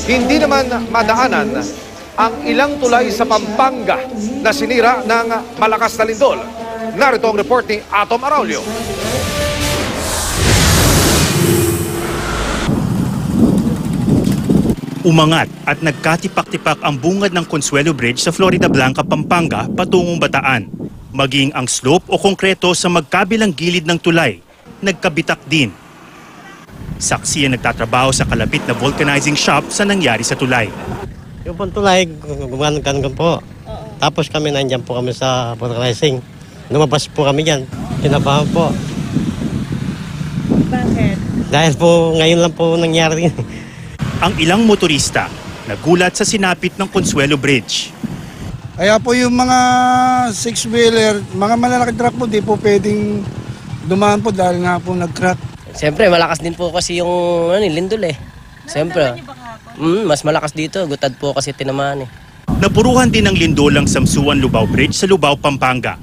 Hindi naman madaanan ang ilang tulay sa Pampanga na sinira ng malakas na lindol. Narito ang report ni Atom Araulio. Umangat at nagkatipak-tipak ang bungad ng Consuelo Bridge sa Florida Blanca, Pampanga patungong Bataan. Maging ang slope o konkreto sa magkabilang gilid ng tulay, nagkabitak din. Saksi ang nagtatrabaho sa kalapit na vulcanizing shop sa nangyari sa tulay. Yung pong tulay, gumagano po. Tapos kami nandiyan po kami sa vulcanizing. Lumabas po kami dyan. Kinabahan po. Bakit? Dahil po ngayon lang po nangyari. Ang ilang motorista nagulat sa sinapit ng Consuelo Bridge. Kaya po yung mga six-wheeler, mga malalaking truck po, di po pwedeng dumaan po dahil nga po nag-crack. Siyempre, malakas din po kasi yung lindol eh. Siyempre, mas malakas dito. Gutad po kasi tinamaan eh. Napuruhan din ng lindol ang Samsuan-Lubao Bridge sa Lubao, Pampanga.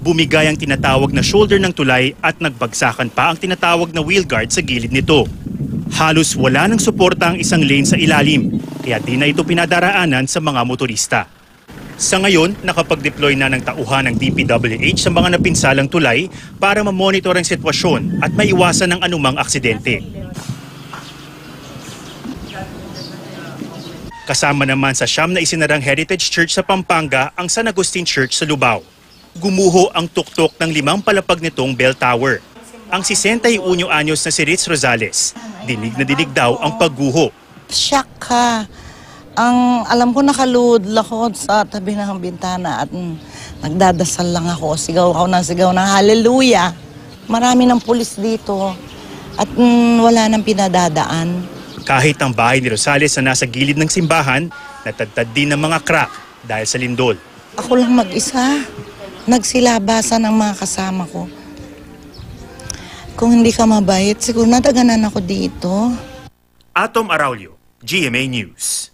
Bumigay ang tinatawag na shoulder ng tulay at nagbagsakan pa ang tinatawag na wheel guard sa gilid nito. Halos wala ng suporta ang isang lane sa ilalim, kaya di na ito pinadaraanan sa mga motorista. Sa ngayon, nakapag-deploy na ng tauhan ng DPWH sa mga napinsalang tulay para mamonitor ang sitwasyon at maiwasan ang anumang aksidente. Kasama naman sa siyam na isinarang Heritage Church sa Pampanga ang San Agustin Church sa Lubao. Gumuho ang tuktok ng 5 palapag nitong bell tower. Ang 61 anyos na si Ritz Rosales, dinig na dinig daw ang pagguho. Shock ka. Ang alam ko nakaluhod ako sa tabi ng bintana at nagdadasal lang ako. Sigaw ng hallelujah. Marami ng pulis dito at wala nang pinadadaan. Kahit ang bahay ni Rosales na nasa gilid ng simbahan, natadtad din ng mga crack dahil sa lindol. Ako lang mag-isa. Nagsilabasan ang mga kasama ko. Kung hindi ka mabait, siguro nadaganan ako dito. Atom Araulio, GMA News.